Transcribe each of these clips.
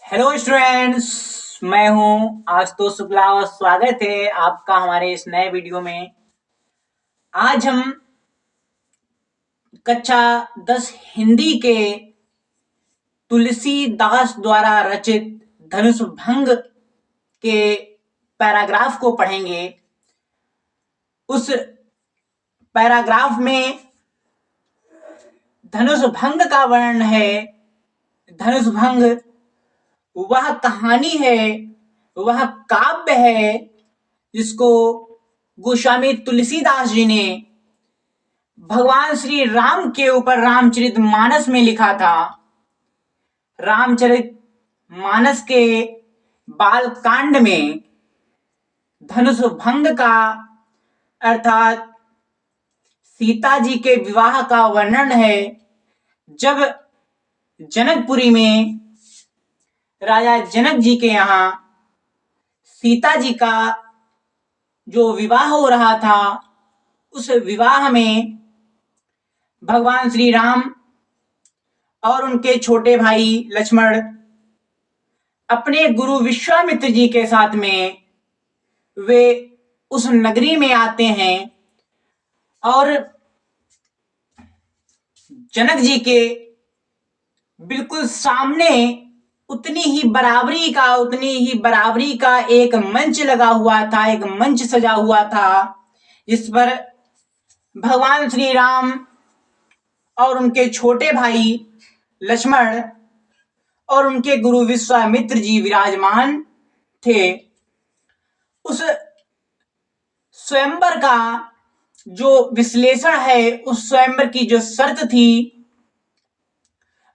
Hello students, मैं हूं आशुतोष शुक्ला और स्वागत है आपका हमारे इस नए वीडियो में। आज हम कक्षा 10 हिंदी के तुलसीदास द्वारा रचित धनुष भंग के पैराग्राफ को पढ़ेंगे। उस पैराग्राफ में धनुष भंग का वर्णन है। धनुष भंग वह कहानी है, वह काव्य है जिसको गोस्वामी तुलसीदास जी ने भगवान श्री राम के ऊपर रामचरितमानस में लिखा था। रामचरितमानस के बाल कांड में धनुष भंग का अर्थात सीता जी के विवाह का वर्णन है। जब जनकपुरी में राजा जनक जी के यहाँ सीता जी का जो विवाह हो रहा था, उस विवाह में भगवान श्री राम और उनके छोटे भाई लक्ष्मण अपने गुरु विश्वामित्र जी के साथ में वे उस नगरी में आते हैं और जनक जी के बिल्कुल सामने उतनी ही बराबरी का एक मंच लगा हुआ था, एक मंच सजा हुआ था, जिस पर भगवान श्री राम और उनके छोटे भाई लक्ष्मण और उनके गुरु विश्वामित्र जी विराजमान थे। उस स्वयंवर का जो विश्लेषण है, उस स्वयंवर की जो शर्त थी,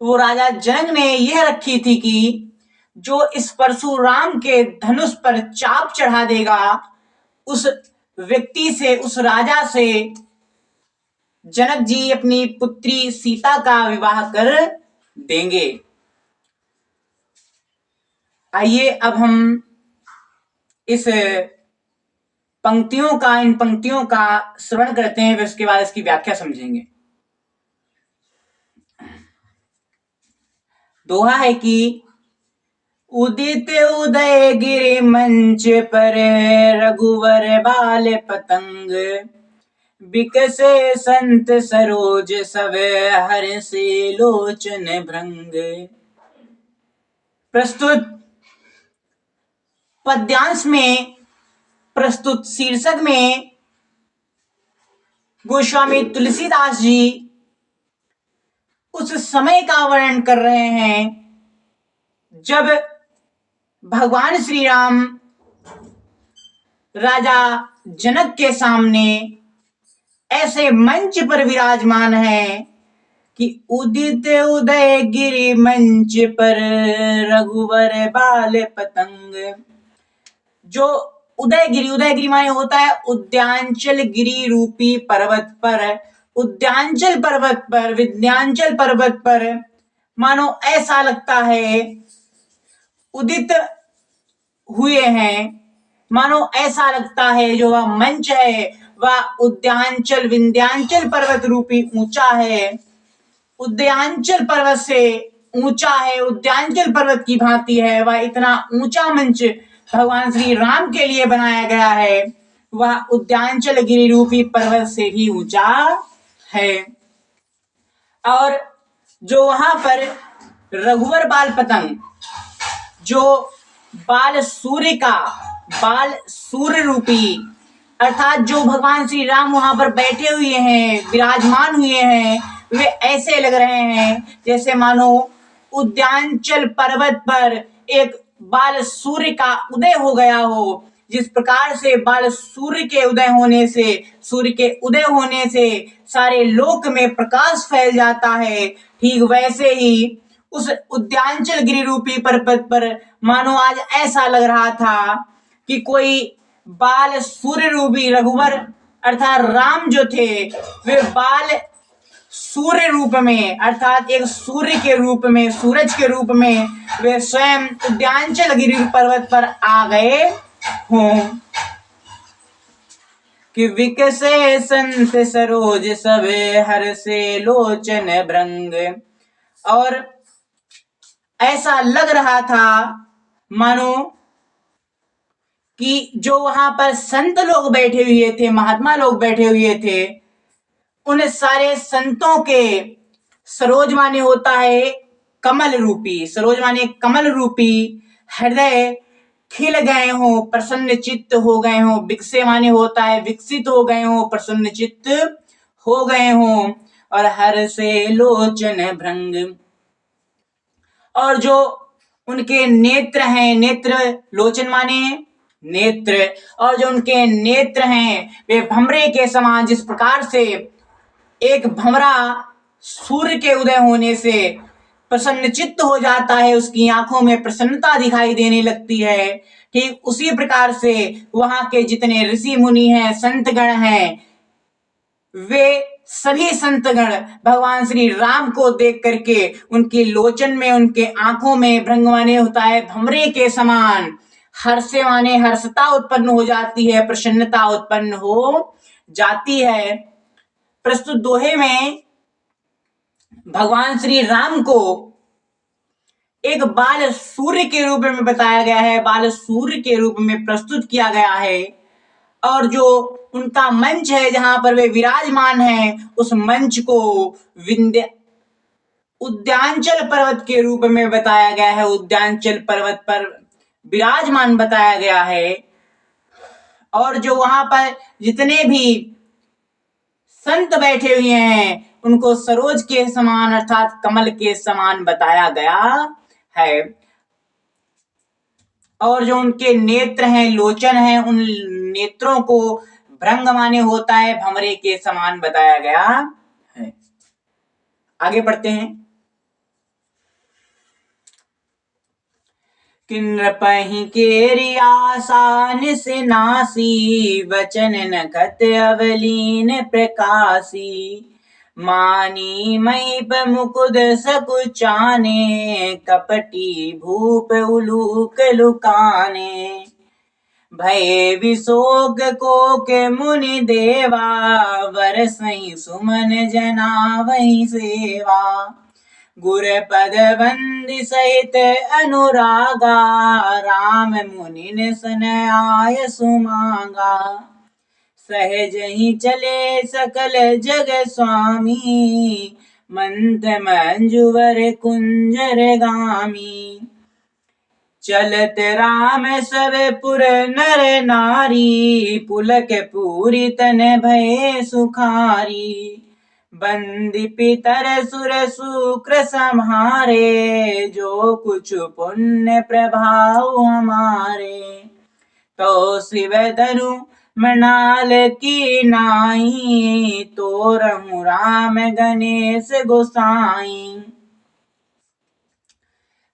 वो राजा जनक ने यह रखी थी कि जो इस परशुराम के धनुष पर चाप चढ़ा देगा, उस व्यक्ति से, उस राजा से जनक जी अपनी पुत्री सीता का विवाह कर देंगे। आइए अब हम इन पंक्तियों का श्रवण करते हैं, फिर उसके बाद इसकी व्याख्या समझेंगे। दोहा है कि उदित उदय गिरि मंच पर रघुवर बाल पतंग, बिकसे संत सरोज सब हर्षे लोचन भृंग। प्रस्तुत पद्यांश में, प्रस्तुत शीर्षक में गोस्वामी तुलसीदास जी उस समय का वर्णन कर रहे हैं जब भगवान श्री राम राजा जनक के सामने ऐसे मंच पर विराजमान है कि उदित उदय गिरि मंच पर रघुवर बाल पतंग। जो उदयगिरी माने होता है उद्यांचल गिरी रूपी पर्वत पर, उद्यांचल पर्वत पर, विंध्याचल पर्वत पर मानो ऐसा लगता है उदित हुए हैं, मानो ऐसा लगता है जो वह मंच है वह उद्यांचल विंध्याचल पर्वत रूपी ऊंचा है, उद्यांचल पर्वत से ऊंचा है, उद्यांचल पर्वत की भांति है। वह इतना ऊंचा मंच भगवान श्री राम के लिए बनाया गया है, वह उद्यांचल गिरि रूपी पर्वत से भी ऊंचा है। और जो वहां पर रघुवर बाल पतंग, जो बाल सूर्य रूपी अर्थात जो भगवान श्री राम वहां पर बैठे हुए हैं, विराजमान हुए हैं, वे ऐसे लग रहे हैं जैसे मानो उद्यांचल पर्वत पर एक बाल सूर्य का उदय हो गया हो। जिस प्रकार से बाल सूर्य के उदय होने से सारे लोक में प्रकाश फैल जाता है, ठीक वैसे ही उस उद्यांचल गिरि रूपी पर्वत पर मानो आज ऐसा लग रहा था कि कोई बाल सूर्य रूपी रघुवर अर्थात राम जो थे, वे बाल सूर्य रूप में अर्थात एक सूर्य के रूप में, सूरज के रूप में वे स्वयं उद्यांचल गिरि पर्वत पर आ गए हों कि विकसे संत सरोज सभे हर्षे लोचन भृंग। और ऐसा लग रहा था मानो कि जो वहां पर संत लोग बैठे हुए थे, महात्मा लोग बैठे हुए थे, उन सारे संतों के सरोज माने होता है कमल रूपी, सरोज माने कमल रूपी हृदय खिल गए हो, प्रसन्न चित्त हो गए हो। विकसे माने होता है विकसित हो गए हो, प्रसन्न चित्त हो गए हो। और हर से लोचन भृंग, और जो उनके नेत्र हैं, नेत्र लोचन माने नेत्र, और जो उनके नेत्र हैं वे भमरे के समान, जिस प्रकार से एक भमरा सूर्य के उदय होने से प्रसन्न चित्त हो जाता है, उसकी आंखों में प्रसन्नता दिखाई देने लगती है, ठीक उसी प्रकार से वहां के जितने ऋषि मुनि हैं, संतगण हैं, वे सभी संतगण भगवान श्री राम को देख करके उनके लोचन में, उनके आंखों में भृंग माने होता है भमरे के समान हर्ष माने हर्षता उत्पन्न हो जाती है, प्रसन्नता उत्पन्न हो जाती है। प्रस्तुत दोहे में भगवान श्री राम को एक बाल सूर्य के रूप में बताया गया है, बाल सूर्य के रूप में प्रस्तुत किया गया है। और जो उनका मंच है जहां पर वे विराजमान हैं, उस मंच को उद्यांचल पर्वत के रूप में बताया गया है, उद्यांचल पर्वत पर विराजमान बताया गया है। और जो वहां पर जितने भी संत बैठे हुए हैं उनको सरोज के समान अर्थात कमल के समान बताया गया है। और जो उनके नेत्र हैं, लोचन हैं, उन नेत्रों को भृंग माने होता है भमरे के समान बताया गया है। आगे बढ़ते हैं। किन्नपहि केरि आसान से नासी, वचन नखत अवलीन प्रकाशी। मानी महीप मुकुद सकुचाने, कपटी भूप उलूक लुकाने। भय विशोक कोक मुनि देवा, बरसहि सुमन जना वही सेवा। गुर पद बंदी सहित अनुरागा, राम मुनि सन आय सुमांगा। सहज ही चले सकल जग स्वामी, मंथ मंजुवर कुंजर गामी। चलत राम सब पुर नर नारी, पुलक पूरी तन भय सुखारी। बंदी पितर सुर शुक्र सम्हारे, जो कुछ पुण्य प्रभाव हमारे। तो शिव धनु मृणाल की नाई, तो रहु राम गणेश गोसाई।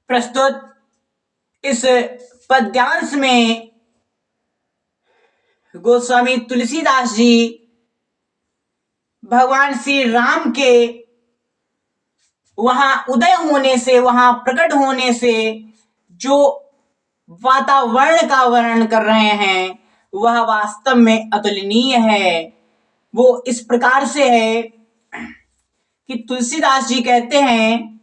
प्रस्तुत इस पद्यांश में गोस्वामी तुलसीदास जी भगवान श्री राम के वहां उदय होने से, वहां प्रकट होने से जो वातावरण का वर्णन कर रहे हैं वह वास्तव में अतुलनीय है। वो इस प्रकार से है कि तुलसीदास जी कहते हैं,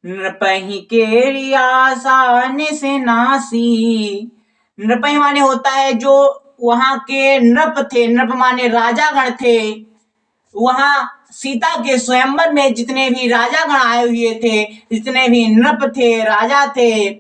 नृपहि केरि आसान से नासी। नृपहि माने होता है जो वहां के नृप थे, नृप माने राजागण थे। वहां सीता के स्वयंवर में जितने भी राजागण आए हुए थे, जितने भी नृप थे, राजा थे,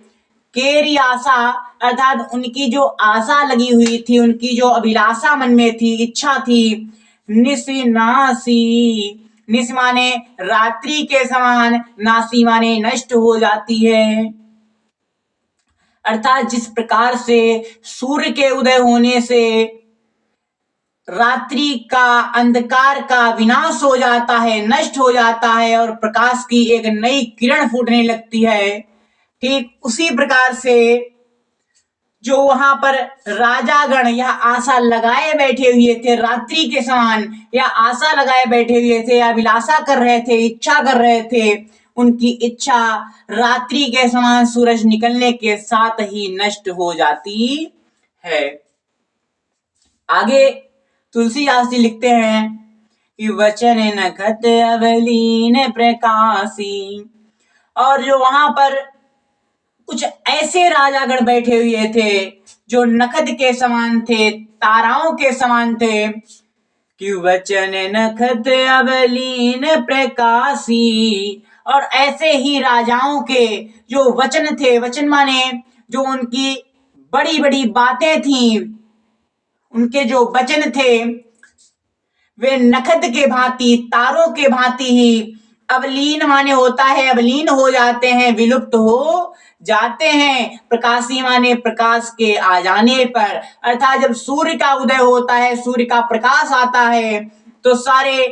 केरी आशा अर्थात उनकी जो आशा लगी हुई थी, उनकी जो अभिलाषा मन में थी, इच्छा थी, निशि नासी। निश माने रात्रि के समान, नासी माने नष्ट हो जाती है। अर्थात जिस प्रकार से सूर्य के उदय होने से रात्रि का अंधकार का विनाश हो जाता है, नष्ट हो जाता है और प्रकाश की एक नई किरण फूटने लगती है, ठीक उसी प्रकार से जो वहां पर राजागण यह आशा लगाए बैठे हुए थे, रात्रि के समान यह आशा लगाए बैठे हुए थे, अभिलाषा कर रहे थे, इच्छा कर रहे थे, उनकी इच्छा रात्रि के समान सूरज निकलने के साथ ही नष्ट हो जाती है। आगे तुलसीदास जी लिखते हैं कि वचन नखत अवलीन प्रकाशी। और जो वहां पर कुछ ऐसे राजागण बैठे हुए थे जो नखद के समान थे, ताराओं के समान थे, कि वचन नखत अवलीन प्रकाशी। और ऐसे ही राजाओं के जो वचन थे, वचन माने जो उनकी बड़ी बड़ी बातें थी, उनके जो वचन थे वे नखद के भांति, तारों के भांति ही अवलीन माने होता है अवलीन हो जाते हैं, विलुप्त हो जाते हैं। प्रकाशी माने प्रकाश के आ जाने पर, अर्थात जब सूर्य का उदय होता है, सूर्य का प्रकाश आता है, तो सारे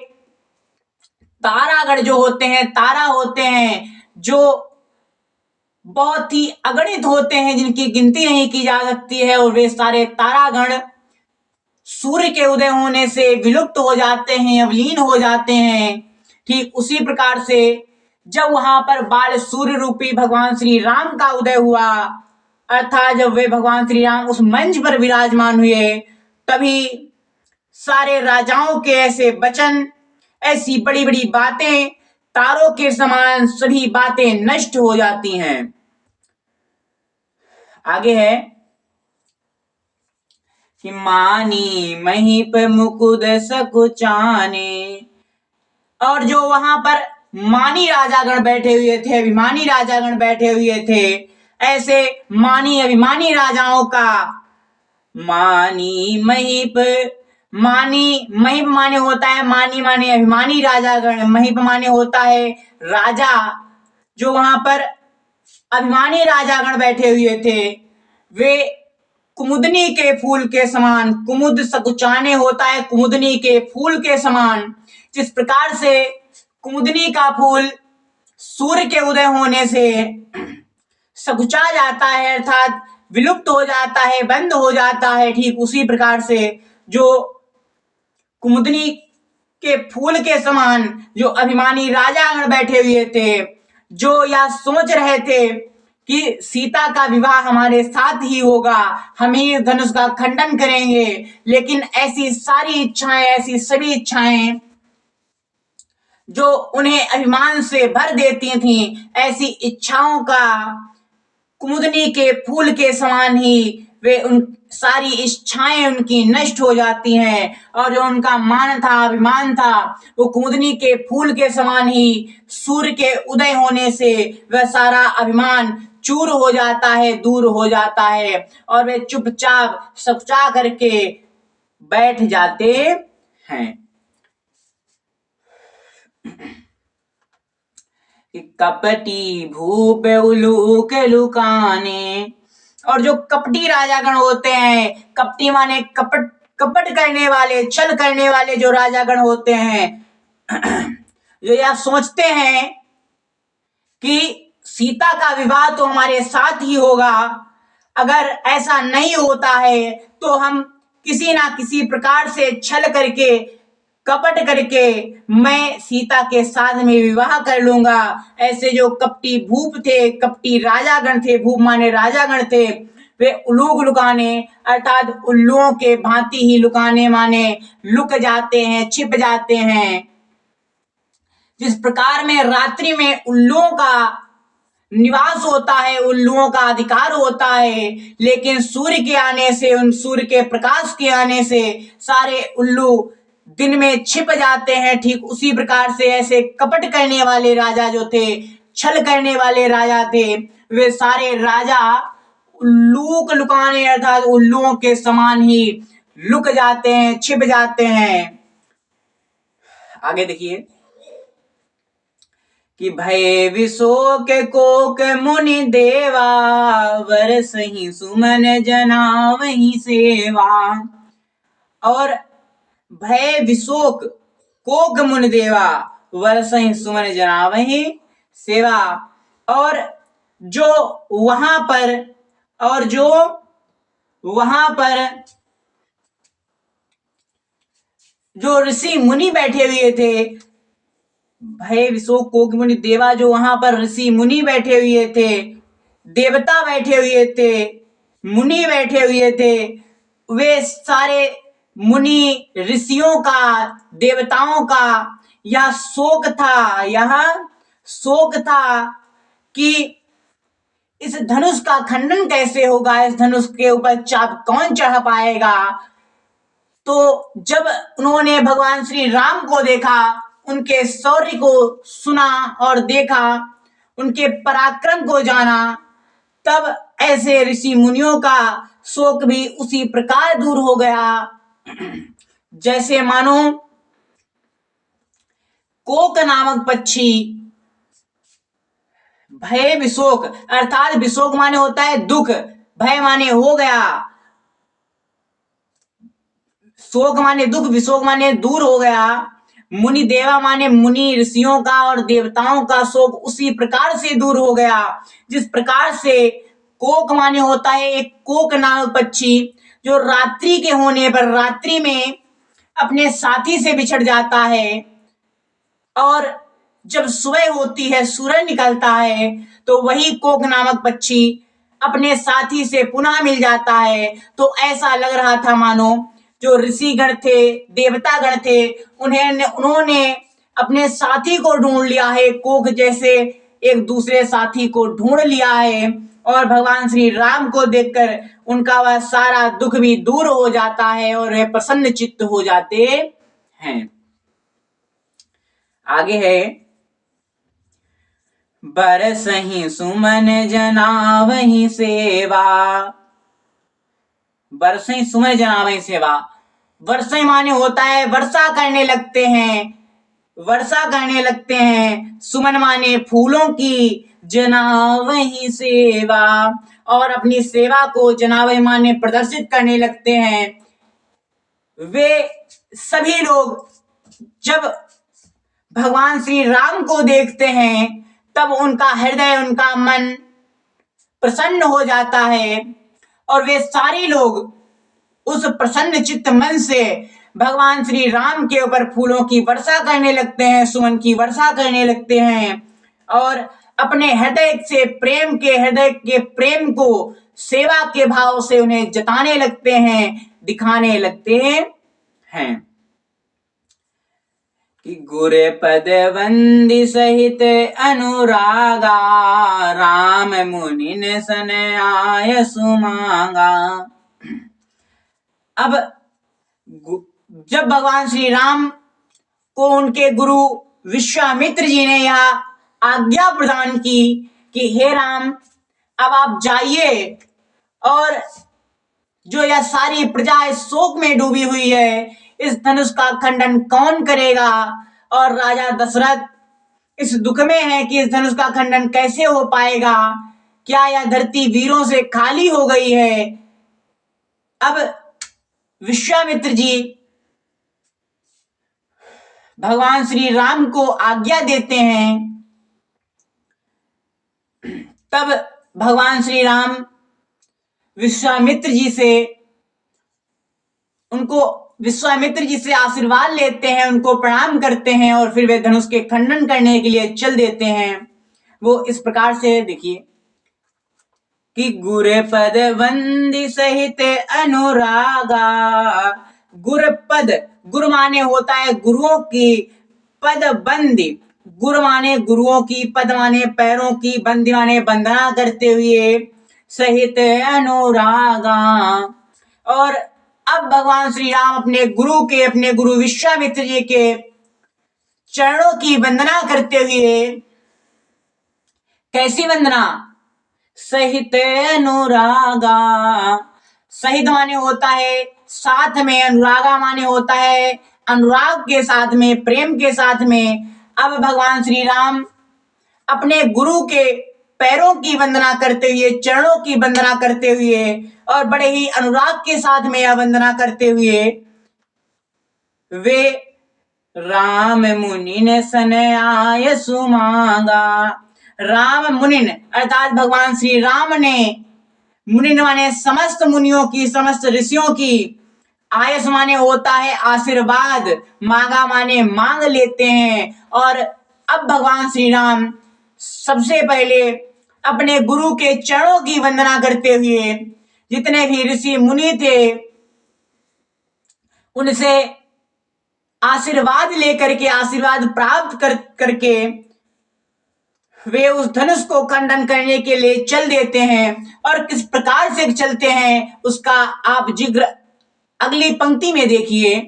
तारागण जो होते हैं, तारा होते हैं जो बहुत ही अगणित होते हैं, जिनकी गिनती नहीं की जा सकती है, और वे सारे तारागण सूर्य के उदय होने से विलुप्त हो जाते हैं, अवलीन हो जाते हैं। ठीक उसी प्रकार से जब वहां पर बाल सूर्य रूपी भगवान श्री राम का उदय हुआ, अर्थात जब वे भगवान श्री राम उस मंच पर विराजमान हुए, तभी सारे राजाओं के ऐसे वचन, ऐसी बड़ी बड़ी बातें, तारों के समान सभी बातें नष्ट हो जाती हैं। आगे है कि मानी महीप मुकुद सकुचाने। और जो वहां पर मानी राजागण बैठे हुए थे, अभिमानी राजागण बैठे हुए थे, ऐसे मानी अभिमानी राजाओं का मानी महीप, मानी महीप माने होता है, मानी माने अभिमानी राजागण, महीप माने होता है राजा। जो वहां पर अभिमानी राजागण बैठे हुए थे, वे कुमुदनी के फूल के समान, कुमुद सकुचाने होता है कुमुदनी के फूल के समान। जिस प्रकार से कुमुदनी का फूल सूर्य के उदय होने से सकुचा जाता है, अर्थात विलुप्त हो जाता है, बंद हो जाता है, ठीक उसी प्रकार से जो कुमुदनी के फूल के समान जो अभिमानी राजागण बैठे हुए थे, जो यह सोच रहे थे कि सीता का विवाह हमारे साथ ही होगा, हम ही धनुष का खंडन करेंगे, लेकिन ऐसी सारी इच्छाएं, ऐसी सभी इच्छाएं जो उन्हें अभिमान से भर देती थीं, ऐसी इच्छाओं का कुमुदनी के फूल के समान ही वे उन सारी इच्छाएं उनकी नष्ट हो जाती हैं, और जो उनका मान था, अभिमान था, वो कुमुदनी के फूल के समान ही सूर्य के उदय होने से वह सारा अभिमान चूर हो जाता है, दूर हो जाता है, और वे चुपचाप सकुचा करके बैठ जाते हैं। कपटी भूप उलूक लुकाने। और जो कपटी राजागण होते हैं, कपटी माने कपट, कपट करने वाले, छल करने वाले जो राजागण होते हैं, जो यह सोचते हैं कि सीता का विवाह तो हमारे साथ ही होगा, अगर ऐसा नहीं होता है तो हम किसी ना किसी प्रकार से छल करके, कपट करके मैं सीता के साथ में विवाह कर लूंगा। ऐसे जो कपटी भूप थे, कपटी राजागण थे, भूप माने राजागण थे, वे उलूक लुकाने, अर्थात उल्लुओं के भांति ही, लुकाने माने लुक जाते हैं, छिप जाते हैं। जिस प्रकार में रात्रि में उल्लुओं का निवास होता है, उल्लुओं का अधिकार होता है, लेकिन सूर्य के आने से, उन सूर्य के प्रकाश के आने से सारे उल्लू दिन में छिप जाते हैं, ठीक उसी प्रकार से ऐसे कपट करने वाले राजा जो थे, छल करने वाले राजा थे, वे सारे राजा उल्लू लुकाने, अर्थात उल्लुओं के समान ही लुक जाते हैं, छिप जाते हैं। आगे देखिए कि भय विशोक कोक मुनि देवा, वरसहि सुमन जना वही सेवा। और भय विशोक कोक मुनि देवा, वरसहि सुमन जना वही सेवा। और जो वहां पर, और जो वहां पर जो ऋषि मुनि बैठे हुए थे, भय विशोक कोक मुनि देवा, जो वहां पर ऋषि मुनि बैठे हुए थे, देवता बैठे हुए थे, मुनि बैठे हुए थे, वे सारे मुनि ऋषियों का, देवताओं का यह शोक था, यह शोक था कि इस धनुष का खंडन कैसे होगा, इस धनुष के ऊपर चाप कौन चढ़ा पाएगा। तो जब उन्होंने भगवान श्री राम को देखा, उनके शौर्य को सुना और देखा, उनके पराक्रम को जाना, तब ऐसे ऋषि मुनियों का शोक भी उसी प्रकार दूर हो गया जैसे मानो कोक नामक पक्षी भय विशोक, अर्थात विशोक माने होता है दुख, भय माने हो गया, शोक माने दुख, विशोक माने दूर हो गया। मुनि देवा माने मुनि ऋषियों का और देवताओं का शोक उसी प्रकार से दूर हो गया जिस प्रकार से कोक माने होता है एक कोक नामक पक्षी जो रात्रि के होने पर रात्रि में अपने साथी से बिछड़ जाता है और जब सुबह होती है, सूरज निकलता है, तो वही कोक नामक पक्षी अपने साथी से पुनः मिल जाता है। तो ऐसा लग रहा था मानो जो ऋषिगण थे, देवतागण थे, उन्होंने अपने साथी को ढूंढ लिया है, कोक जैसे एक दूसरे साथी को ढूंढ लिया है और भगवान श्री राम को देखकर उनका वह सारा दुख भी दूर हो जाता है और वे प्रसन्न चित्त हो जाते हैं। आगे है, बरसहि सुमन जनावहि सेवा, बरसहि सुमन जनावहि सेवा, वर्षा माने होता है वर्षा करने लगते हैं, वर्षा करने लगते हैं। सुमन माने फूलों की, जनावहि सेवा, और अपनी सेवा को जनावहि माने प्रदर्शित करने लगते हैं। वे सभी लोग जब भगवान श्री राम को देखते हैं तब उनका हृदय, उनका मन प्रसन्न हो जाता है और वे सारे लोग उस प्रसन्न चित्त मन से भगवान श्री राम के ऊपर फूलों की वर्षा करने लगते हैं, सुमन की वर्षा करने लगते हैं और अपने हृदय के प्रेम को सेवा के भाव से उन्हें जताने लगते हैं, दिखाने लगते हैं। कि गुर पद वंदी सहित अनुरागा, राम मुनिन सन आय सुमांगा। अब जब भगवान श्री राम को उनके गुरु विश्वामित्र जी ने यह आज्ञा प्रदान की कि हे राम, अब आप जाइए और जो यह सारी प्रजा इस शोक में डूबी हुई है, इस धनुष का खंडन कौन करेगा। और राजा दशरथ इस दुख में है कि इस धनुष का खंडन कैसे हो पाएगा, क्या यह धरती वीरों से खाली हो गई है। अब विश्वामित्र जी भगवान श्री राम को आज्ञा देते हैं, तब भगवान श्री राम विश्वामित्र जी से आशीर्वाद लेते हैं, उनको प्रणाम करते हैं और फिर वे धनुष के खंडन करने के लिए चल देते हैं। वो इस प्रकार से देखिए कि गुर पद वंदी सहित अनुरागा। गुर पद, गुरु माने होता है गुरुओं की, पद बंदी, गुरु माने गुरुओं की, पद माने पैरों की, बंदी माने बंदना करते हुए, सहित अनुरागा। और अब भगवान श्री राम अपने गुरु विश्वामित्र जी के चरणों की वंदना करते हुए, कैसी वंदना, सहित अनुरागा। सहित माने होता है साथ में, अनुरागा माने होता है अनुराग के साथ में, प्रेम के साथ में। अब भगवान श्री राम अपने गुरु के पैरों की वंदना करते हुए, चरणों की वंदना करते हुए और बड़े ही अनुराग के साथ में यह वंदना करते हुए वे राम मुनिन सन आय सुमांगा। राम मुनिन अर्थात भगवान श्री राम ने, मुनिन माने समस्त मुनियों की, समस्त ऋषियों की, आयस माने होता है आशीर्वाद, मांगा माने मांग लेते हैं। और अब भगवान श्री राम सबसे पहले अपने गुरु के चरणों की वंदना करते हुए जितने भी ऋषि मुनि थे उनसे आशीर्वाद लेकर के, आशीर्वाद प्राप्त करके वे उस धनुष को खंडन करने के लिए चल देते हैं। और किस प्रकार से चलते हैं उसका आप जिक्र अगली पंक्ति में देखिए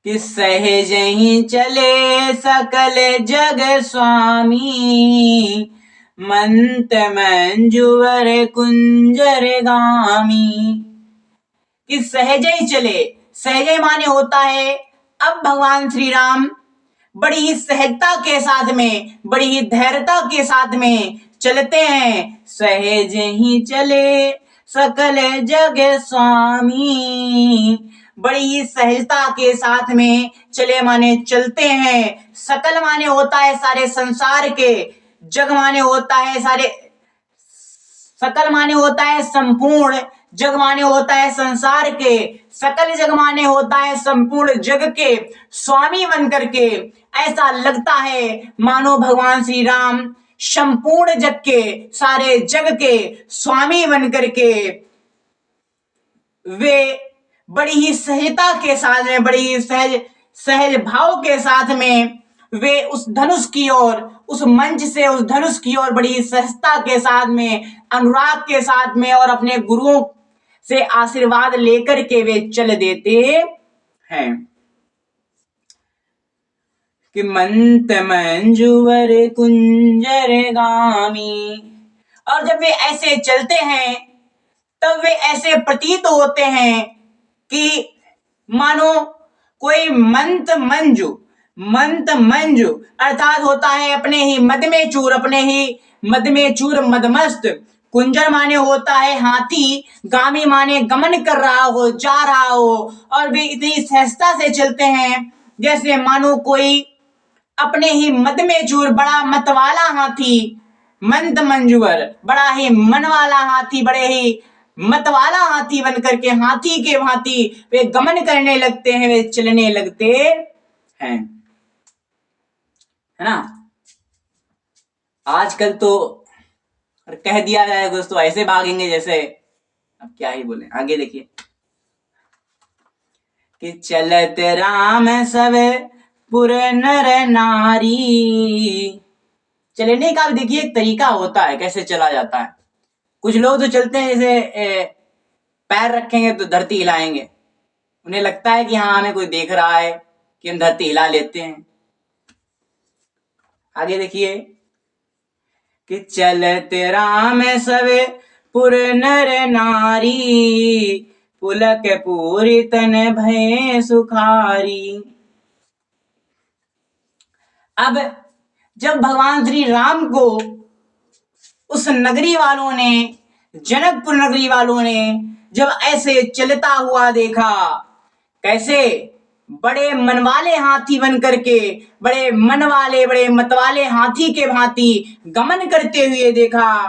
कि सहज ही चले सकल जग स्वामी, मंत मंजुवर कुंजर गामी। कि सहज ही चले, सहज माने होता है अब भगवान श्री राम बड़ी ही सहजता के साथ में, बड़ी ही धैर्यता के साथ में चलते हैं। सहज ही चले सकल जग स्वामी, बड़ी ही सहजता के साथ में चले माने चलते हैं। सकल माने होता है सारे संसार के, जग माने होता है सारे, सकल माने होता है संपूर्ण, जग माने होता है संसार के, सकल जग माने होता है संपूर्ण जग के स्वामी बन करके। ऐसा लगता है मानो भगवान श्री राम संपूर्ण जग के, सारे जग के स्वामी बन करके वे बड़ी ही सहजता के साथ में, बड़ी ही सहज भाव के साथ में वे उस धनुष की ओर, उस मंच से उस धनुष की ओर बड़ी सहजता के साथ में, अनुराग के साथ में और अपने गुरुओं से आशीर्वाद लेकर के वे चल देते हैं। कि मंत मंजुवर कुंजर गामी। और जब वे ऐसे चलते हैं तब वे ऐसे प्रतीत होते हैं कि मानो कोई मंत मंजू अर्थात होता है अपने ही मद में चूर, अपने ही मद में चूर मदमस्त। कुंजर माने होता है हाथी, गामी माने गमन कर रहा हो, जा रहा हो। और वे इतनी सहजता से चलते हैं जैसे मानो कोई अपने ही मद में चूर, बड़ा मत वाला हाथी, मंद मंजुवर, बड़ा ही मन वाला हाथी, बड़े ही मत वाला हाथी बनकर के हाथी के भांति वे गमन करने लगते हैं, वे चलने लगते हैं, है ना। आजकल तो कह दिया जाए दोस्तों ऐसे भागेंगे जैसे, अब क्या ही बोले, आगे देखिए कि चलत राम सब पुर नर नारी। चलने का भी देखिए एक तरीका होता है कैसे चला जाता है। कुछ लोग तो चलते हैं जैसे पैर रखेंगे तो धरती हिलाएंगे, उन्हें लगता है कि हाँ हमें कोई देख रहा है कि हम धरती हिला लेते हैं। आगे देखिए कि चलत राम सब पुर नर नारी, पुलक पूरी तन भय सुखारी। अब जब भगवान श्री राम को उस नगरी वालों ने, जनकपुर नगरी वालों ने जब ऐसे चलता हुआ देखा, कैसे बड़े मनवाले हाथी बन करके, बड़े मन वाले, बड़े मतवाले हाथी के भांति गमन करते हुए देखा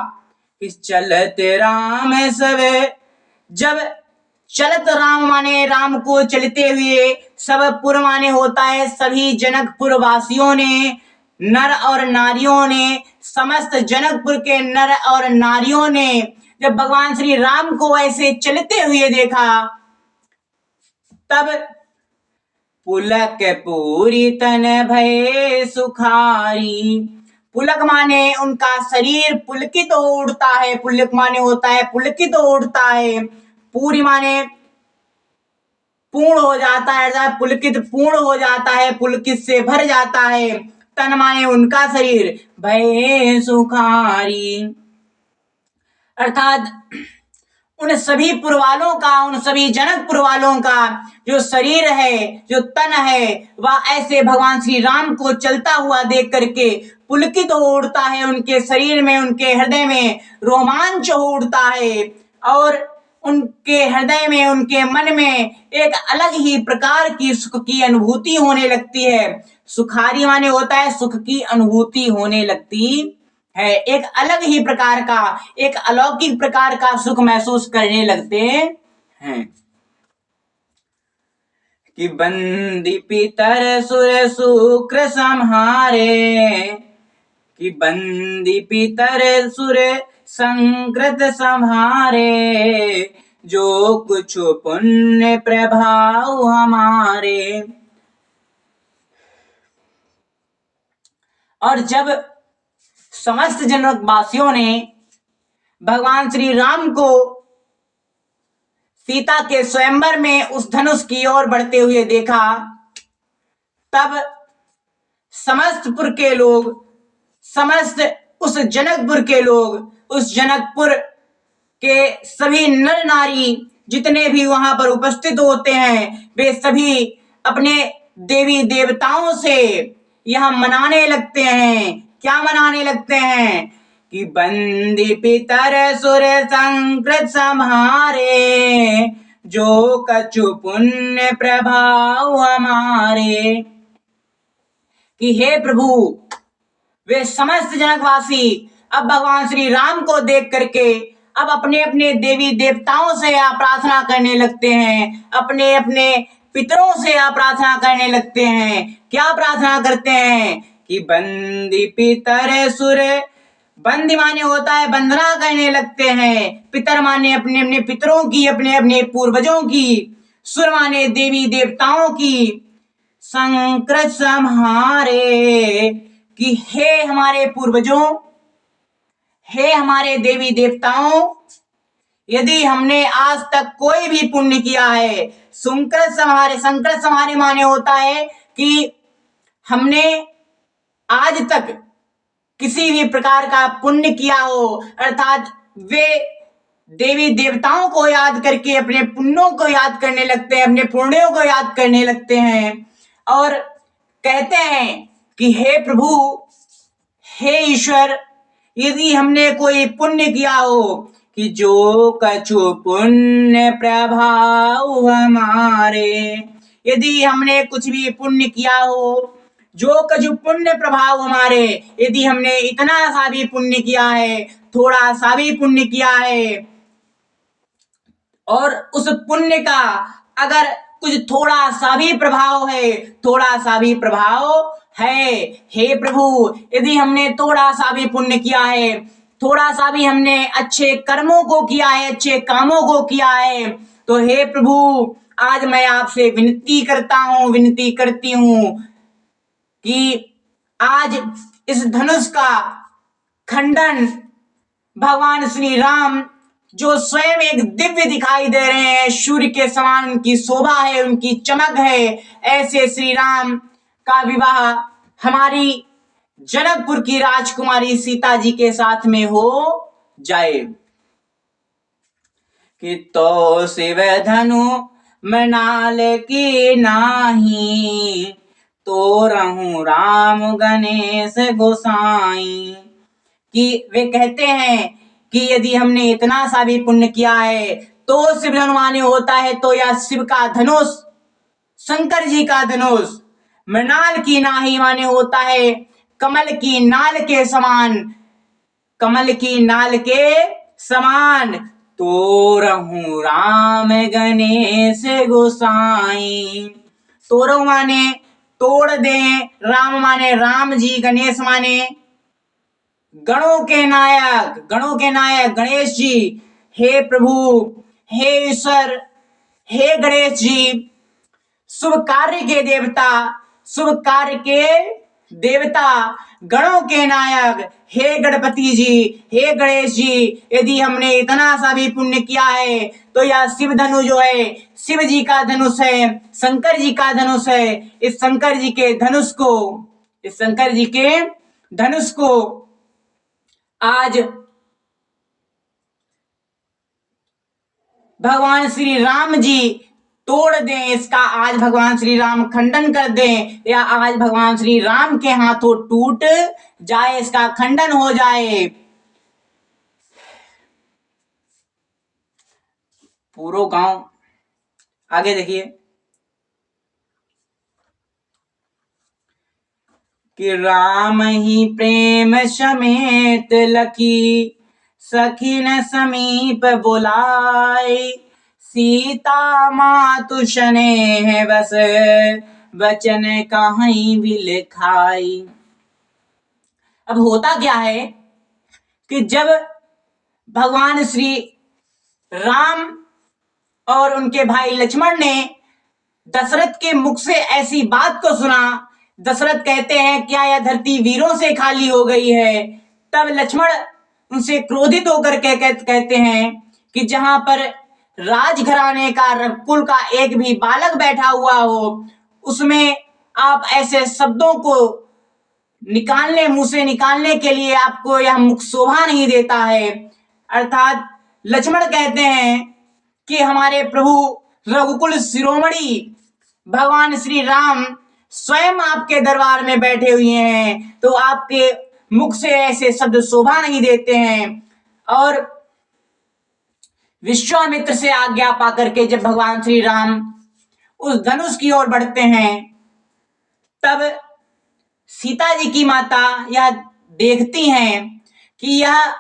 कि चलत राम सब, जब चलत राम माने राम को चलते हुए, सब पुर माने होता है सभी जनकपुर वासियों ने, नर और नारियों ने, समस्त जनकपुर के नर और नारियों ने जब भगवान श्री राम को ऐसे चलते हुए देखा, तब पुलक पूरी तन भय सुखारी। पुलक माने उनका शरीर पुलकित हो उठता है, पुलक माने होता है पुलकित हो उठता है, पूरी माने पूर्ण हो जाता है, अर्थात पुलकित पूर्ण हो जाता है, पुलकित से भर जाता है। तन माने उनका शरीर, भय सुखारी अर्थात उन सभी पुरवालों का, उन सभी जनकपुर वालों का जो शरीर है, जो तन है, वह ऐसे भगवान श्री राम को चलता हुआ देख करके पुलकित हो उठता है। उनके शरीर में, उनके हृदय में रोमांच हो उठता है और उनके हृदय में, उनके मन में एक अलग ही प्रकार की सुख की अनुभूति होने लगती है। सुखारी माने होता है सुख की अनुभूति होने लगती है, एक अलग ही प्रकार का, एक अलौकिक प्रकार का सुख महसूस करने लगते हैं। कि बंदी पितर सुर शुक्र संहारे, कि बंदी पितर सुर संकृत संहारे, जो कुछ पुण्य प्रभाव हमारे। और जब समस्त जनकवासियों ने भगवान श्री राम को सीता के स्वयंवर में उस धनुष की ओर बढ़ते हुए देखा, तब समस्तपुर के लोग, समस्त उस जनकपुर के लोग, उस जनकपुर के सभी नर नारी जितने भी वहां पर उपस्थित होते हैं, वे सभी अपने देवी देवताओं से यह मनाने लगते हैं। क्या मनाने लगते हैं कि बंदी पितर सुर संकृत सम्हारे, जो कछु पुण्य प्रभाव हमारे। कि हे प्रभु, वे समस्त जनकवासी अब भगवान श्री राम को देख करके अब अपने अपने देवी देवताओं से आप प्रार्थना करने लगते हैं, अपने अपने पितरों से आप प्रार्थना करने लगते हैं। क्या प्रार्थना करते हैं कि बंदी पितर सुर, बंदी माने होता है वंदना करने लगते हैं, पितर माने अपने अपने पितरों की, अपने अपने पूर्वजों की, सुर माने देवी देवताओं की, संकृत सम्हारे, कि हे हमारे पूर्वजों, हे हमारे देवी देवताओं, यदि हमने आज तक कोई भी पुण्य किया है, संकृत संहारे माने होता है कि हमने आज तक किसी भी प्रकार का पुण्य किया हो, अर्थात वे देवी देवताओं को याद करके अपने पुण्यों को याद करने लगते हैं, अपने पुण्यों को याद करने लगते हैं और कहते हैं कि हे प्रभु, हे ईश्वर, यदि हमने कोई पुण्य किया हो कि जो कछु पुण्य प्रभाव हमारे, यदि हमने कुछ भी पुण्य किया हो, जो कछु पुण्य प्रभाव हमारे, यदि हमने इतना सा भी पुण्य किया है, थोड़ा सा भी पुण्य किया है, और उस पुण्य का अगर कुछ थोड़ा सा भी प्रभाव है, थोड़ा सा भी प्रभाव है, हे प्रभु, यदि हमने थोड़ा सा भी पुण्य किया है, थोड़ा सा भी हमने अच्छे कर्मों को किया है, अच्छे कामों को किया है, तो हे प्रभु, आज मैं आपसे विनती करता हूं, विनती करती हूं कि आज इस धनुष का खंडन भगवान श्री राम, जो स्वयं एक दिव्य दिखाई दे रहे हैं, सूर्य के समान उनकी शोभा है, उनकी चमक है, ऐसे श्री राम का विवाह हमारी जनकपुर की राजकुमारी सीता जी के साथ में हो जाए। कि तो शिव धनु मृणाल की नाही, तो रहूं राम गणेश गोसाई। कि वे कहते हैं कि यदि हमने इतना सा भी पुण्य किया है, तो शिव धनु माने होता है तो यह शिव का धनुष, शंकर जी का धनुष, मृणाल की नाही माने होता है कमल की नाल के समान, कमल की नाल के समान, तो रहूं राम गणेश गोसाई। तोरो माने तोड़ दें, राम माने राम जी, गणेश माने गणों के नायक, गणों के नायक गणेश जी। हे प्रभु, हे ईश्वर, हे गणेश जी, शुभ कार्य के देवता, शुभ कार्य के देवता, गणों के नायक, हे गणपति जी, हे गणेश जी, यदि हमने इतना सा भी पुण्य किया है, तो यह शिव धनु जो है, शिव जी का धनुष है, शंकर जी का धनुष है। इस शंकर जी के धनुष को, इस शंकर जी के धनुष को आज भगवान श्री राम जी तोड़ दें, इसका आज भगवान श्री राम खंडन कर दें, या आज भगवान श्री राम के हाथों टूट जाए, इसका खंडन हो जाए। पूरो गांव, आगे देखिए, कि राम ही प्रेम समेत लखी, सखीन समीप बुलाए, सीता मातु स्नेह बस, वचन कहीं भी लिखाई। अब होता क्या है कि जब भगवान श्री राम और उनके भाई लक्ष्मण ने दशरथ के मुख से ऐसी बात को सुना दशरथ कहते हैं क्या यह धरती वीरों से खाली हो गई है? तब लक्ष्मण उनसे क्रोधित होकर कहते हैं कि जहां पर राजघराने का कुल का एक भी बालक बैठा हुआ हो, उसमें आप ऐसे शब्दों को मुंह से निकालने के लिए आपको यह मुख शोभा नहीं देता है। अर्थात लक्ष्मण कहते हैं कि हमारे प्रभु रघुकुल शिरोमणि भगवान श्री राम स्वयं आपके दरबार में बैठे हुए हैं, तो आपके मुख से ऐसे शब्द शोभा नहीं देते हैं। और विश्वामित्र से आज्ञा पाकर के जब भगवान श्री राम उस धनुष की ओर बढ़ते हैं, तब सीता जी की माता यह देखती हैं कि यह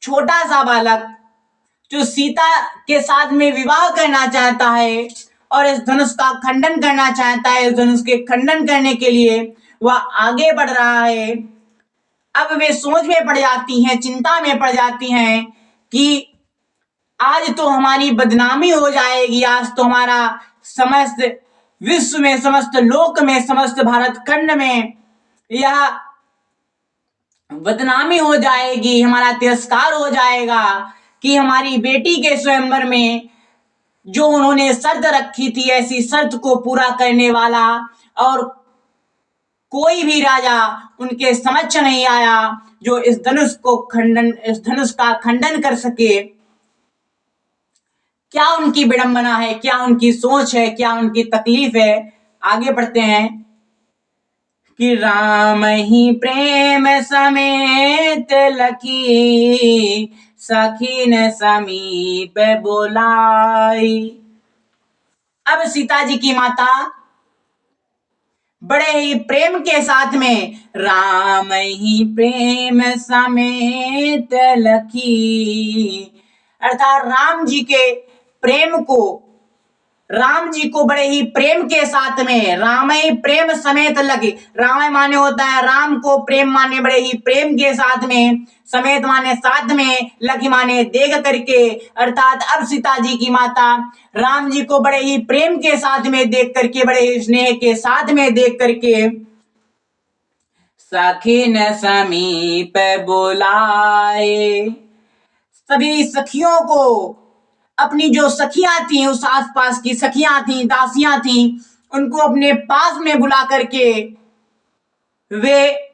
छोटा सा बालक जो सीता के साथ में विवाह करना चाहता है और इस धनुष का खंडन करना चाहता है, इस धनुष के खंडन करने के लिए वह आगे बढ़ रहा है। अब वे सोच में पड़ जाती हैं, चिंता में पड़ जाती हैं कि आज तो हमारी बदनामी हो जाएगी, आज तो हमारा समस्त विश्व में, समस्त लोक में, समस्त भारत खंड में यह बदनामी हो जाएगी, हमारा तिरस्कार हो जाएगा कि हमारी बेटी के स्वयंवर में जो उन्होंने शर्त रखी थी, ऐसी शर्त को पूरा करने वाला और कोई भी राजा उनके समक्ष नहीं आया जो इस धनुष का खंडन कर सके। क्या उनकी विडंबना है, क्या उनकी सोच है, क्या उनकी तकलीफ है। आगे बढ़ते हैं कि राम ही प्रेम समेत लखी सखीन समीप बोलाई। अब सीता जी की माता बड़े ही प्रेम के साथ में राम ही प्रेम समेत लखी, अर्थात राम जी को बड़े ही प्रेम के साथ में, राम ही प्रेम समेत लगे। राम माने होता है राम को, प्रेम माने बड़े ही प्रेम के साथ में, समेत माने साथ में, लखी माने देख करके। अर्थात अब सीता जी की माता राम जी को बड़े ही प्रेम के साथ में देख करके, बड़े ही स्नेह के साथ में देख करके सखीन समीप बुलाए, सभी सखियों को, अपनी जो सखियां थी, उस आसपास की सखियां थी, दासियां थी, उनको अपने पास में बुला करके वे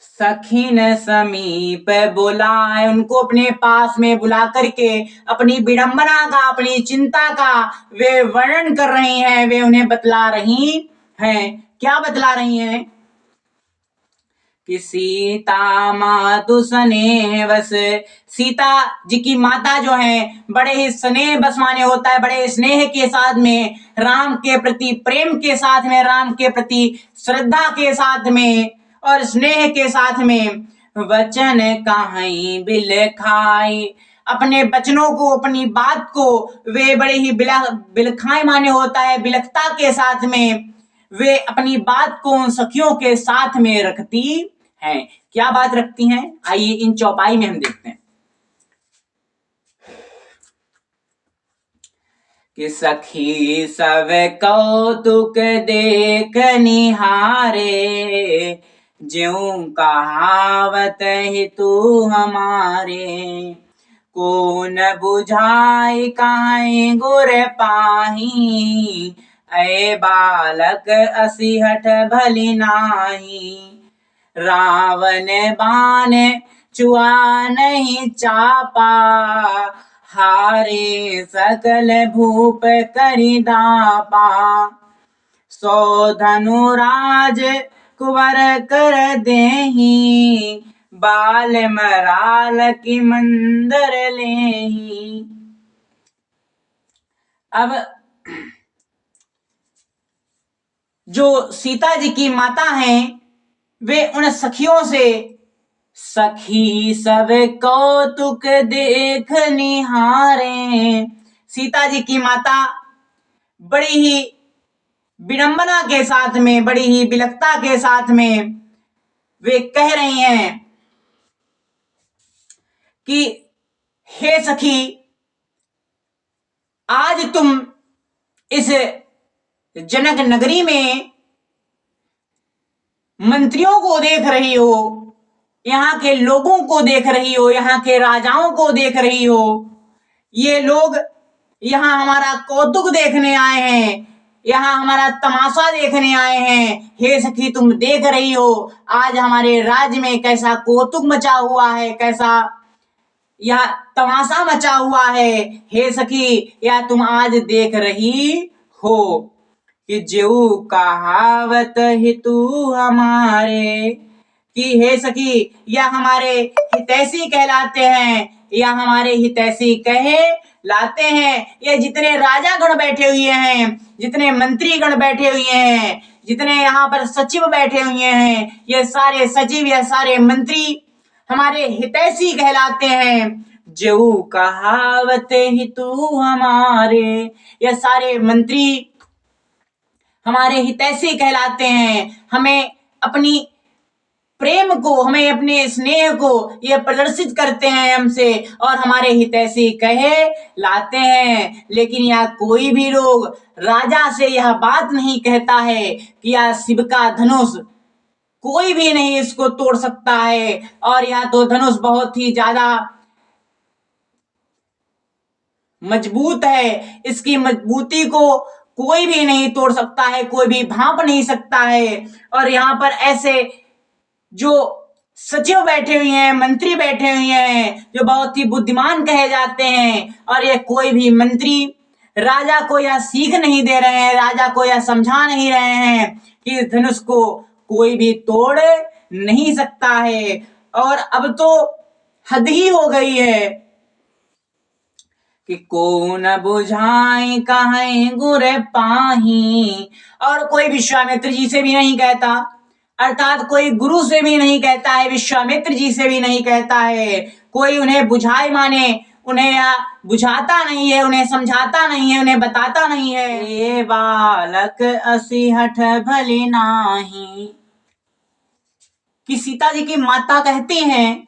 सखीन समीप बुलाए, उनको अपने पास में बुला करके अपनी विडंबना का, अपनी चिंता का वे वर्णन कर रही हैं, वे उन्हें बतला रही हैं। क्या बतला रही हैं कि सीता मातु स्नेह बस, सीता जी की माता जो है बड़े ही स्नेह बस माने होता है बड़े स्नेह के साथ में, राम के प्रति प्रेम के साथ में, राम के प्रति श्रद्धा के साथ में और स्नेह के साथ में वचन कहीं बिलखाई, अपने वचनों को, अपनी बात को वे बड़े ही बिलखाई माने होता है बिलखता के साथ में वे अपनी बात को उन सखियों के साथ में रखती हैं। क्या बात रखती हैं, आइए इन चौपाई में हम देखते हैं कि सखी सब कौतुक देख निहारे, ज्यों कहावत ही तू हमारे, कौन बुझाई काहे गुर पाही, ऐ बालक असिहठ भली नाही, रावण बाण चुआ नहीं चापा, हारे सकल भूप करि दापा, सो धनुराज कुंवर कर देही, बाल मराल की मंदर लेही। अब जो सीता जी की माता हैं वे उन सखियों से, सखी सब कौतुक देख निहारे, सीता जी की माता बड़ी ही विडंबना के साथ में, बड़ी ही बिलखता के साथ में वे कह रही हैं कि हे सखी, आज तुम इस जनक नगरी में मंत्रियों को देख रही हो, यहाँ के लोगों को देख रही हो, यहाँ के राजाओं को देख रही हो। ये लोग यहाँ हमारा कौतुक देखने आए हैं, यहाँ हमारा तमाशा देखने आए हैं। हे सखी, तुम देख रही हो आज हमारे राज्य में कैसा कौतुक मचा हुआ है, कैसा यह तमाशा मचा हुआ है। हे सखी, या तुम आज देख रही हो कि जेऊ कहावत हितू हमारे, कि हे सखी, यह हमारे हितैषी कहलाते हैं, या हमारे हितैषी कहे लाते हैं। ये जितने राजा गण बैठे हुए हैं, जितने मंत्री गण बैठे हुए हैं, जितने यहाँ पर सचिव बैठे हुए हैं, ये सारे सचिव, ये सारे मंत्री हमारे हितैषी कहलाते हैं। जेऊ कहावत हितू हमारे, ये सारे मंत्री हमारे हितैषी कहलाते हैं। हमें अपनी प्रेम को, हमें अपने स्नेह को ये प्रदर्शित करते हैं हमसे, और हमारे हितैषी कहे लाते हैं। लेकिन यह कोई भी लोग राजा से यह बात नहीं कहता है कि यह शिव का धनुष कोई भी नहीं इसको तोड़ सकता है, और यह तो धनुष बहुत ही ज्यादा मजबूत है, इसकी मजबूती को कोई भी नहीं तोड़ सकता है, कोई भी भांप नहीं सकता है। और यहाँ पर ऐसे जो सचिव बैठे हुए हैं, मंत्री बैठे हुए हैं, जो बहुत ही बुद्धिमान कहे जाते हैं, और ये कोई भी मंत्री राजा को यह सीख नहीं दे रहे हैं, राजा को यह समझा नहीं रहे हैं कि इस धनुष को कोई भी तोड़ नहीं सकता है। और अब तो हद ही हो गई है कि को न बुझाए कहें गुर पाही, और कोई विश्वामित्र जी से भी नहीं कहता, अर्थात कोई गुरु से भी नहीं कहता है, विश्वामित्र जी से भी नहीं कहता है। कोई उन्हें बुझाए माने उन्हें या बुझाता नहीं है, उन्हें समझाता नहीं है, उन्हें बताता नहीं है। ये बालक असी हठ भले नाही, कि सीता जी की माता कहती हैं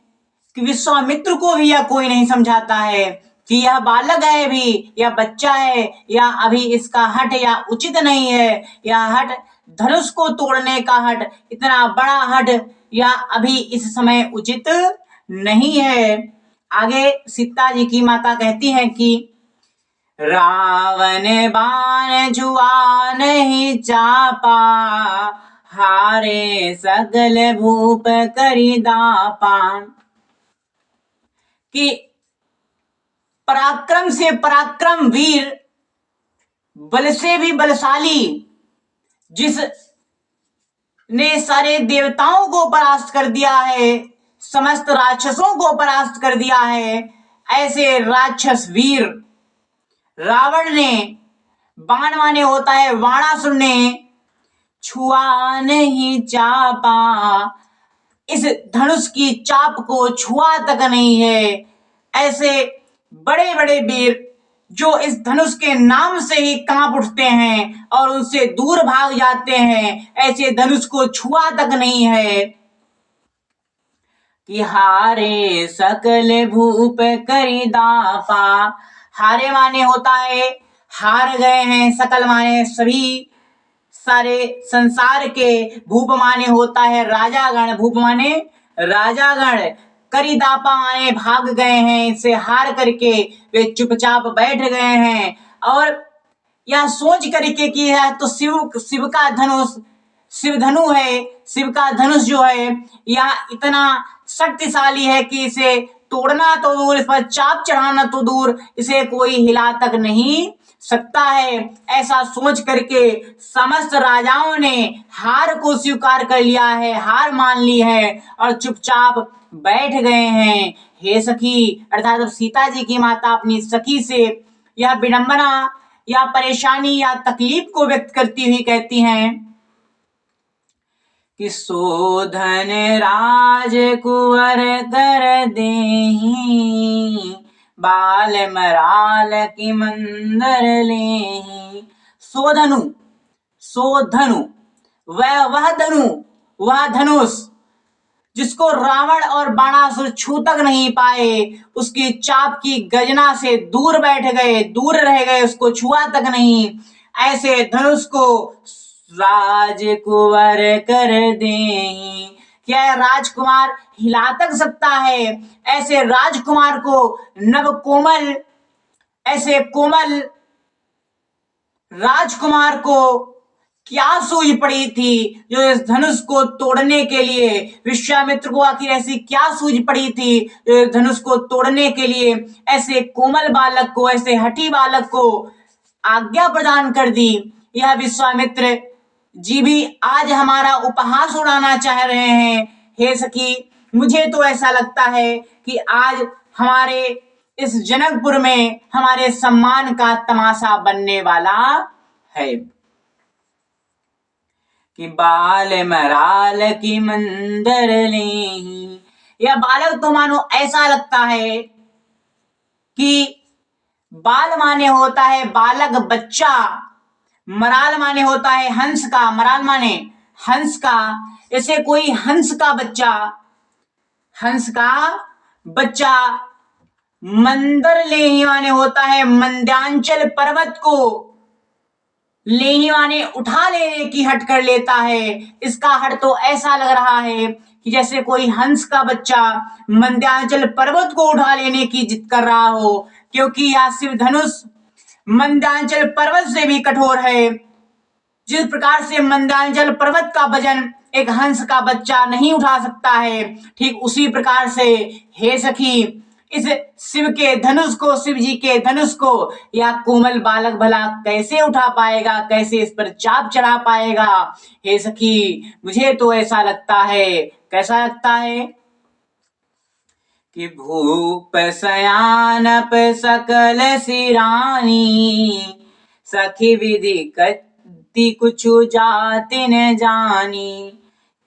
कि विश्वामित्र को भी यह कोई नहीं समझाता है कि यह बालक है, भी यह बच्चा है, या अभी इसका हठ या उचित नहीं है। यह हठ धनुष को तोड़ने का हठ, इतना बड़ा हठ, या अभी इस समय उचित नहीं है। आगे सीता जी की माता कहती है कि रावण बाण जुआ नहीं चापा, हारे सगल भूप करी दापा, कि पराक्रम से पराक्रम वीर, बल से भी बलशाली, जिस ने सारे देवताओं को परास्त कर दिया है, समस्त राक्षसों को परास्त कर दिया है, ऐसे राक्षस वीर रावण ने, बाण माने होता है वाणासुर ने, छुआ नहीं चापा, इस धनुष की चाप को छुआ तक नहीं है। ऐसे बड़े बड़े वीर जो इस धनुष के नाम से ही कांप उठते हैं और उनसे दूर भाग जाते हैं, ऐसे धनुष को छुआ तक नहीं है। कि हारे सकल भूप करी दापा, हारे माने होता है हार गए हैं, सकल माने सभी सारे संसार के, भूप माने होता है राजागण, भूप माने राजागण, करी दापा माने भाग गए हैं, इससे हार करके वे चुपचाप बैठ गए हैं। और यह सोच करके कि यह तो शिव का धनुष, शिव धनु है, शिव का धनुष जो है यह इतना शक्तिशाली है कि इसे तोड़ना तो दूर, इस पर चाप चढ़ाना तो दूर, इसे कोई हिला तक नहीं सकता है। ऐसा सोच करके समस्त राजाओं ने हार को स्वीकार कर लिया है, हार मान ली है और चुपचाप बैठ गए हैं। हे सखी, अर्थात सीता जी की माता अपनी सखी से यह विडंबना या परेशानी या तकलीफ को व्यक्त करती हुई कहती हैं कि सोधन राज कुंवर कर देहि, बाल मराल की मंदर लेहि। सोधनु, सोधनु वह धनु, वह धनुष जिसको रावण और बाणासुर छू तक नहीं पाए, उसकी चाप की गर्जना से दूर बैठ गए, दूर रह गए, उसको छुआ तक नहीं। ऐसे धनुष को राजकुंवर कर देहीं। क्या राजकुमार हिला तक सकता है? ऐसे राजकुमार को नव कोमल, ऐसे कोमल राजकुमार को क्या सूझ पड़ी थी जो इस धनुष को तोड़ने के लिए, विश्वामित्र को आखिर ऐसी क्या सूझ पड़ी थी जो इस धनुष को तोड़ने के लिए ऐसे कोमल बालक को, ऐसे हठी बालक को आज्ञा प्रदान कर दी। यह विश्वामित्र जी भी आज हमारा उपहास उड़ाना चाह रहे हैं। हे सखी, मुझे तो ऐसा लगता है कि आज हमारे इस जनकपुर में हमारे सम्मान का तमाशा बनने वाला है कि बाल मराल की मंदर लेहीं। यह बालक तो मानो ऐसा लगता है कि बाल माने होता है बालक, बच्चा। मराल माने होता है हंस का, मराल माने हंस का। जैसे कोई हंस का बच्चा, हंस का बच्चा। मंदर लेही माने होता है मंद्यांचल पर्वत को, लेही माने उठा लेने की हट कर लेता है। इसका हट तो ऐसा लग रहा है कि जैसे कोई हंस का बच्चा मंद्यांचल पर्वत को उठा लेने की जिद कर रहा हो, क्योंकि यह शिव धनुष मंद्यांचल पर्वत से भी कठोर है। जिस प्रकार से मंद्यांचल पर्वत का वजन एक हंस का बच्चा नहीं उठा सकता है, ठीक उसी प्रकार से हे सखी, इस शिव के धनुष को, शिव जी के धनुष को या कोमल बालक भला कैसे उठा पाएगा, कैसे इस पर चाप चढ़ा पाएगा? हे सखी, मुझे तो ऐसा लगता है, कैसा लगता है कि भूप सयानप सकल सिरानी, सखी विधि कति कुछु जाति न जानी।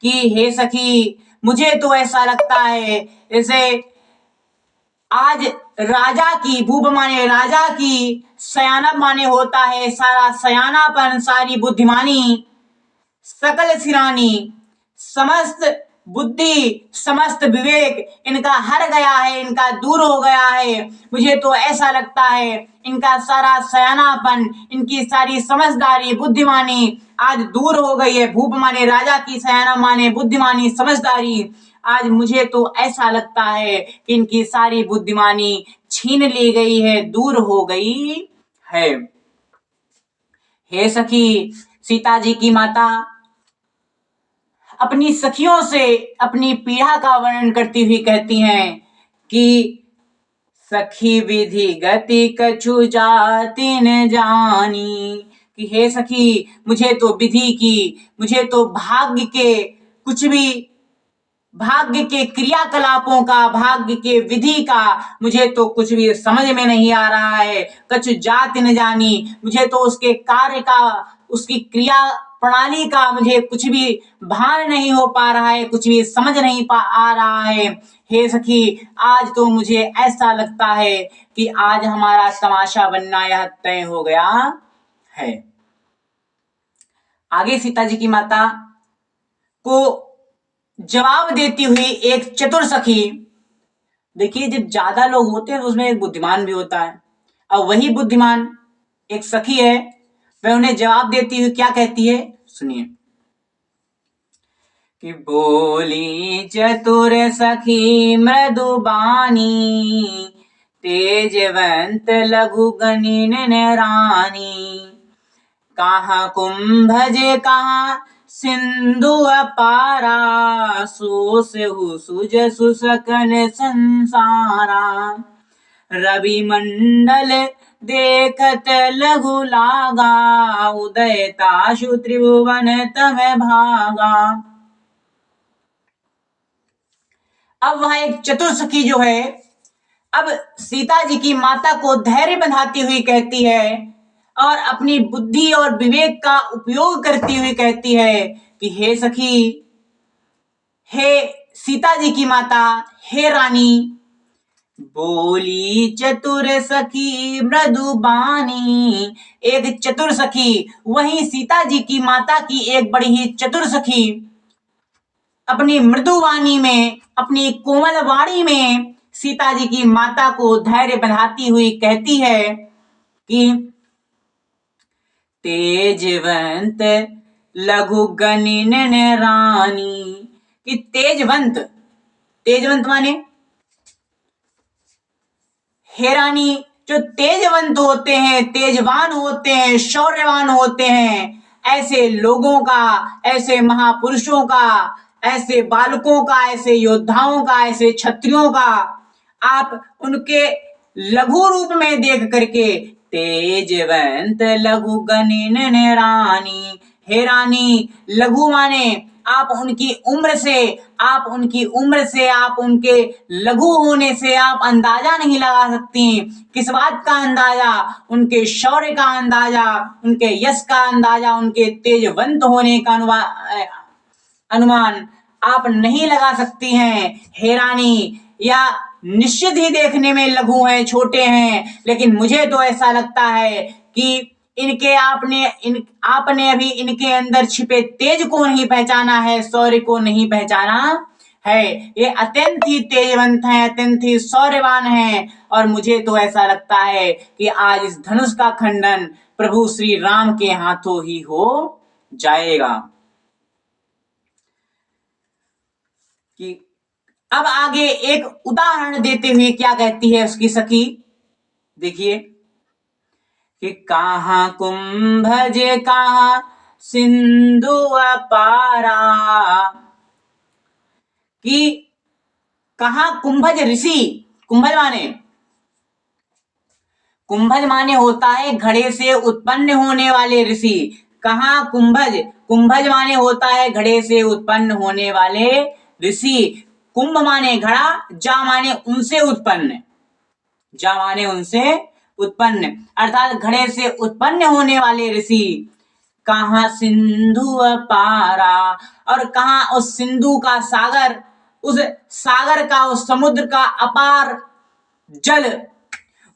कि हे सखी, मुझे तो ऐसा लगता है जैसे आज राजा की, भूप माने राजा की, सयानप माने होता है सारा सयानापन, सारी बुद्धिमानी, सकल सिरानी, समस्त बुद्धि, समस्त विवेक इनका हर गया है, इनका दूर हो गया है। मुझे तो ऐसा लगता है इनका सारा सयानापन, इनकी सारी समझदारी, बुद्धिमानी आज दूर हो गई है। भूप माने राजा की, सयाना माने बुद्धिमानी, समझदारी। आज मुझे तो ऐसा लगता है कि इनकी सारी बुद्धिमानी छीन ली गई है, दूर हो गई है। हे सखी, सीता जी की माता अपनी सखियों से अपनी पीड़ा का वर्णन करती हुई कहती हैं कि सखी विधि गति कछु जाति न जानी। कि हे सखी, मुझे तो विधि की, मुझे तो भाग्य के कुछ भी, भाग्य के क्रियाकलापों का, भाग्य के विधि का मुझे तो कुछ भी समझ में नहीं आ रहा है। कछु जाति न जानी, मुझे तो उसके कार्य का, उसकी क्रिया प्रणाली का मुझे कुछ भी भान नहीं हो पा रहा है, कुछ भी समझ नहीं आ रहा है। हे सखी, आज तो मुझे ऐसा लगता है कि आज हमारा तमाशा बनना यह तय हो गया है। आगे सीता जी की माता को जवाब देती हुई एक चतुर सखी, देखिए जब ज्यादा लोग होते हैं तो उसमें एक बुद्धिमान भी होता है, और वही बुद्धिमान एक सखी है, वह उन्हें जवाब देती हुई क्या कहती है, सुनिए कि बोली चतुर सखी मृदुबानी, तेजवंत लघु गणिन रानी, कहाँ कुंभज कहाँ सिंधु अपारा, सोसहु सुज सुसकन संसारा, रवि मंडल देखत लघु लागा, उदयताशु त्रिभुवन तव भागा। अब वह एक चतुर सखी जो है, अब सीता जी की माता को धैर्य बंधाती हुई कहती है और अपनी बुद्धि और विवेक का उपयोग करती हुई कहती है कि हे सखी, हे सीता जी की माता, हे रानी, बोली चतुर सखी मृदुबानी। एक चतुर सखी, वही सीता जी की माता की एक बड़ी ही चतुर सखी अपनी मृदुवाणी में, अपनी कोमल वाणी में सीता जी की माता को धैर्य बंधाती हुई कहती है कि तेजवंत लघु गणिन रानी। कि तेजवंत, तेजवंत माने हे रानी, जो तेजवंत होते हैं, तेजवान होते हैं, शौर्यवान होते हैं, ऐसे लोगों का, ऐसे महापुरुषों का, ऐसे बालकों का, ऐसे योद्धाओं का, ऐसे क्षत्रियों का आप उनके लघु रूप में देख करके, तेजवंत लघु गणिन रानी, हे रानी, लघु माने आप उनकी उम्र से, आप उनकी उम्र से, आप उनके लघु होने से आप अंदाजा नहीं लगा सकती। किस बात का अंदाजा? उनके शौर्य का अंदाजा, उनके यश का अंदाजा, उनके तेजवंत होने का अनुमान आप नहीं लगा सकती हैं हे रानी। या निश्चित ही देखने में लघु हैं, छोटे हैं, लेकिन मुझे तो ऐसा लगता है कि इनके आपने अभी इनके अंदर छिपे तेज को नहीं पहचाना है, शौर्य को नहीं पहचाना है। ये अत्यंत ही तेजवंत हैं, अत्यंत ही शौर्यवान हैं, और मुझे तो ऐसा लगता है कि आज इस धनुष का खंडन प्रभु श्री राम के हाथों ही हो जाएगा। कि अब आगे एक उदाहरण देते हुए क्या कहती है उसकी सखी, देखिए कि कहाँ कुंभज कहाँ सिंधु अपारा। कि कहाँ कुंभज ऋषि, कुंभज माने होता है घड़े से उत्पन्न होने वाले ऋषि। कहाँ कुंभज, कुंभज माने होता है घड़े से उत्पन्न होने वाले ऋषि। कुंभ माने घड़ा, जा माने उनसे उत्पन्न, जा माने उनसे उत्पन्न, अर्थात घड़े से उत्पन्न होने वाले ऋषि। कहाँ सिंधु अपारा, और कहाँ उस सिंधु का सागर, उस सागर का, उस समुद्र का अपार जल,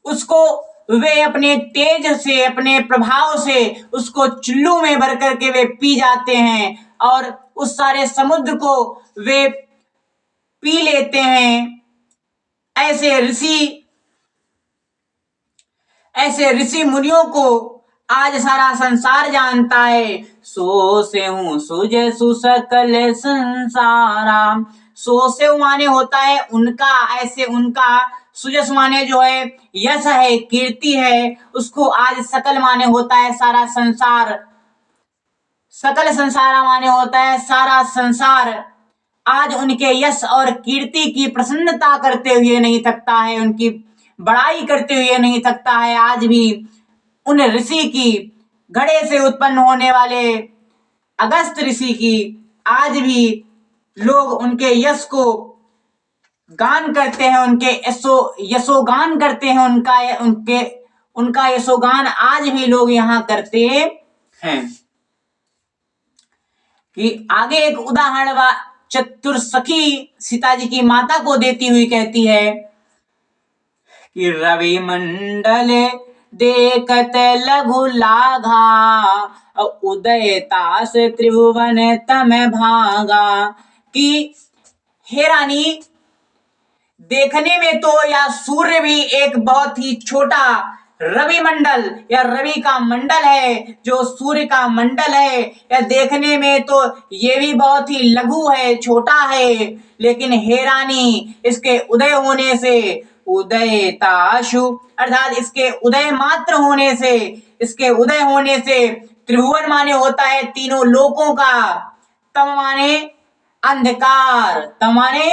उसको वे अपने तेज से, अपने प्रभाव से उसको चुल्लू में भर करके वे पी जाते हैं, और उस सारे समुद्र को वे पी लेते हैं। ऐसे ऋषि मुनियों को आज सारा संसार जानता है। सो से हूं सुज सुसकल संसारा। सो से माने होता है उनका, ऐसे उनका, सुजस माने जो है यश है, कीर्ति है, उसको आज सकल माने होता है सारा संसार। सकल संसार माने होता है सारा संसार। आज उनके यश और कीर्ति की प्रसन्नता करते हुए नहीं थकता है, उनकी बड़ाई करते हुए नहीं थकता है। आज भी उन ऋषि की, घड़े से उत्पन्न होने वाले अगस्त ऋषि की, आज भी लोग उनके यश को गान करते हैं, उनके यशोगान करते हैं, उनका यशोगान आज भी लोग यहाँ करते हैं। कि आगे एक उदाहरण चतुर्सखी सीता जी की माता को देती हुई कहती है कि रवि मंडल देखत लघु लाघा, उदय तास त्रिभुवन तम भागा। कि हे रानी, देखने में तो या सूर्य भी एक बहुत ही छोटा रवि मंडल या रवि का मंडल है, जो सूर्य का मंडल है, या देखने में तो ये भी बहुत ही लघु है, छोटा है, लेकिन हे रानी, इसके उदय होने से, उदयताशु अर्थात इसके उदय मात्र होने से, इसके उदय होने से त्रिभुवन माने होता है तीनों लोकों का, तम माने अंधकार, तम माने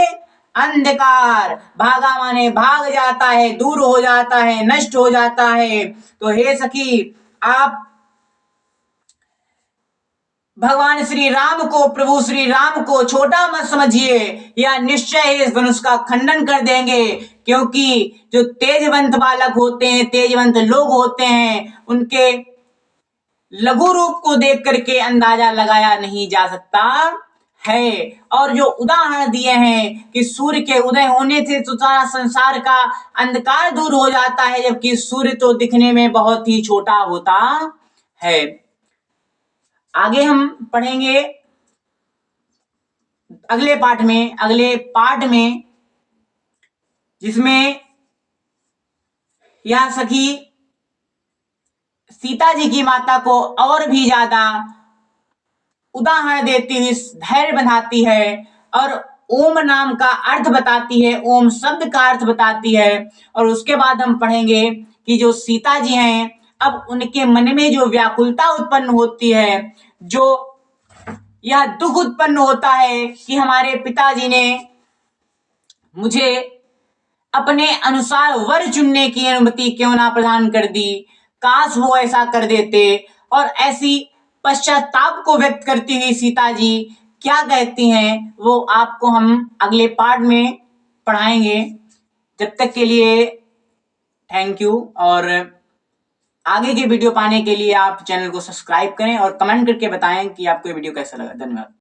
अंधकार, भागा माने भाग जाता है, दूर हो जाता है, नष्ट हो जाता है। तो हे सखी, आप भगवान श्री राम को, प्रभु श्री राम को छोटा मत समझिए, या निश्चय इस धनुष का खंडन कर देंगे, क्योंकि जो तेजवंत बालक होते हैं, तेजवंत लोग होते हैं, उनके लघु रूप को देख करके अंदाजा लगाया नहीं जा सकता है। और जो उदाहरण दिए हैं कि सूर्य के उदय होने से तो सारा संसार का अंधकार दूर हो जाता है, जबकि सूर्य तो दिखने में बहुत ही छोटा होता है। आगे हम पढ़ेंगे अगले पाठ में, जिसमें यह सखी सीता जी की माता को और भी ज्यादा उदाहरण देती हुई धैर्य बंधाती है और ओम नाम का अर्थ बताती है, ओम शब्द का अर्थ बताती है। और उसके बाद हम पढ़ेंगे कि जो सीता जी हैं, अब उनके मन में जो व्याकुलता उत्पन्न होती है, जो यह दुख उत्पन्न होता है कि हमारे पिताजी ने मुझे अपने अनुसार वर चुनने की अनुमति क्यों ना प्रदान कर दी, काश वो ऐसा कर देते। और ऐसी पश्चाताप को व्यक्त करती हुई सीता जी क्या कहती हैं, वो आपको हम अगले पार्ट में पढ़ाएंगे। जब तक के लिए थैंक यू। और आगे की वीडियो पाने के लिए आप चैनल को सब्सक्राइब करें और कमेंट करके बताएं कि आपको ये वीडियो कैसा लगा। धन्यवाद।